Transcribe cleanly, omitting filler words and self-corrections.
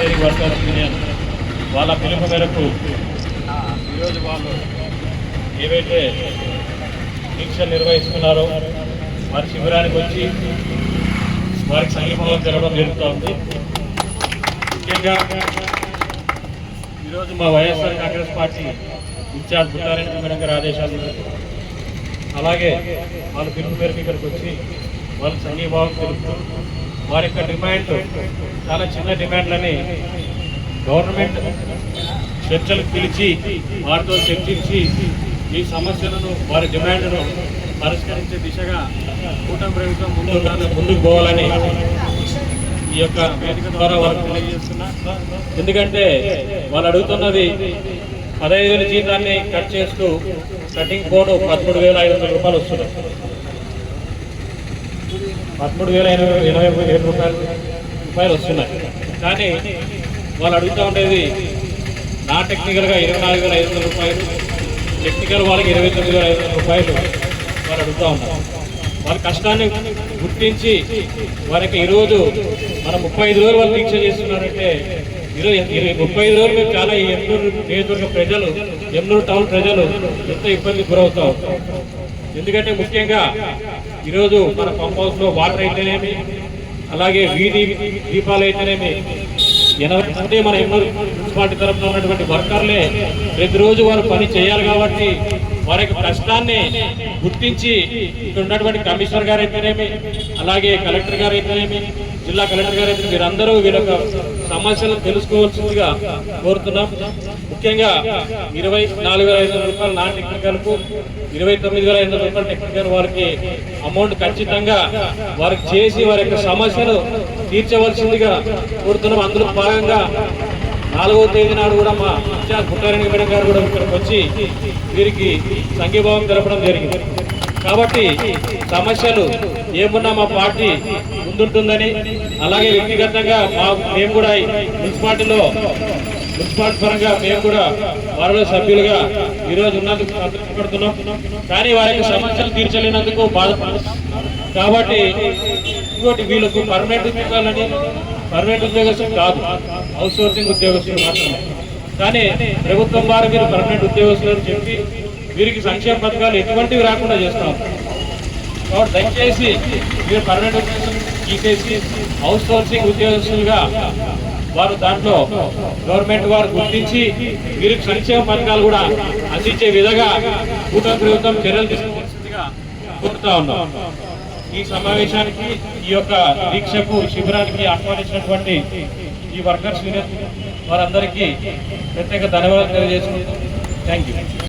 Engineering workers union వాళ్ళ పిలుపు మేరకు ఈరోజు వాళ్ళు ఏవైతే దీక్షలు నిర్వహిస్తున్నారో వారి శిబిరానికి వచ్చి వారికి సంఘీభావం తెలపడం జరుగుతోంది. ముఖ్యంగా ఈరోజు మా YSR Congress party in-charge Buttareddy madam గారి ఆదేశాలు అలాగే వాళ్ళ పిలుపు మేరకు ఇక్కడికి వచ్చి వాళ్ళకి సంఘీభావం తెలుపుతూ వారి యొక్క డిమాండ్ చాలా చిన్న డిమాండ్లని గవర్నమెంట్ చర్చలకు పిలిచి వారితో చర్చించి ఈ సమస్యలను వారి డిమాండ్ను పరిష్కరించే దిశగా కూటమి ప్రభుత్వం ముందుకు పోవాలని ఈ యొక్క వేదిక ద్వారా వారికి తెలియజేస్తున్నా. ఎందుకంటే వాళ్ళు అడుగుతున్నది 15,000 జీతాన్ని కట్ చేస్తూ కటింగ్ కోడ్ 13,500 రూపాయలు వస్తుంది. 13,087 రూపాయలు వస్తున్నాయి. కానీ వాళ్ళు అడుగుతూ ఉండేది నా టెక్నికల్గా 24,500 రూపాయలు, టెక్నికల్ వాళ్ళకి 29,500 రూపాయలు వారు అడుగుతూ ఉన్నారు. వాళ్ళ కష్టాన్ని గుర్తించి వారికి ఈరోజు మనం 35 రోజులు వాళ్ళు దీక్ష చేస్తున్నారంటే 35 రోజులు మేము చాలా ఈ ఎమ్నూరు నియోజకవర్గ ప్రజలు, ఎమ్నూరు టౌన్ ప్రజలు ఎంతో ఇబ్బందికి గురవుతాం. ఎందుకంటే ముఖ్యంగా ఈరోజు మన పంప్ హౌస్లో వాటర్ అయితేనేమి, అలాగే వీధి దీపాలు అయితేనేమి, అంటే మన ఎమ్నూరు మున్సిపాలిటీ తరఫున ఉన్నటువంటి వర్కర్లే ప్రతిరోజు వారు పని చేయాలి. కాబట్టి వారి యొక్క కష్టాన్ని గుర్తించి ఇక్కడ ఉన్నటువంటి కమిషనర్ గారు అయితేనేమి, అలాగే కలెక్టర్ గారు అయితేనేమి, జిల్లా కలెక్టర్ గారు అయితే మీరందరూ వీళ్ళ సమస్యలను తెలుసుకోవాల్సిందిగా కోరుతున్నాం. ముఖ్యంగా 24,500 రూపాయలు నాన్ టెక్నికల్కు, 29,500 రూపాయలు టెక్నికల్ వారికి అమౌంట్ ఖచ్చితంగా వారికి చేసి వారి యొక్క సమస్యను తీర్చవలసిందిగా కోరుతున్నాం. అందులో భాగంగా 4వ తేదీ నాడు కూడా మా ఇన్ఛార్జ్ బుట్టారెడ్డి మేడం గారు కూడా ఇక్కడికి వచ్చి వీరికి సంఘీభావం తెలపడం జరిగింది. కాబట్టి సమస్యలు ఏమున్నా మా పార్టీ ముందుంటుందని, అలాగే వ్యక్తిగతంగా మేము కూడా మున్సిపాలిటీ పరంగా మేము కూడా వారిలో సభ్యులుగా ఈరోజు ఉన్నందుకు సంతోషపడుతున్నాం. కానీ వారి యొక్క సమస్యలు తీర్చలేనందుకు బాధపడుతున్నాం. కాబట్టి ఇంకోటి వీళ్ళకు పర్మనెంట్ ఉద్యోగాలని, పర్మనెంట్ ఉద్యోగస్తులు కాదు, అవుట్ సోర్సింగ్ ఉద్యోగస్తులు మాత్రమే. కానీ ప్రభుత్వం వారు మీరు పర్మనెంట్ ఉద్యోగస్తులను చెప్పి వీరికి సంక్షేమ పథకాలు ఎటువంటివి రాకుండా చేస్తాం. కాబట్టి దయచేసి మీరు పర్మనెంట్ ఉద్యోగస్తులు తీసేసి అవుట్ సోర్సింగ్ ఉద్యోగస్తులుగా వారు దాంట్లో గవర్నమెంట్ వారు గుర్తించి వీరికి సంక్షేమ పథకాలు కూడా అందించే విధంగా కూటమి ప్రభుత్వం చర్యలు తీసుకోవాల్సిందిగా కోరుతా ఉన్నాం. ఈ సమావేశానికి, ఈ యొక్క దీక్షకు, శిబిరానికి ఆహ్వానించినటువంటి ఈ వర్కర్స్ యూనియన్ వారందరికీ ప్రత్యేక ధన్యవాదాలు తెలియజేసుకుంటాం. Thank you.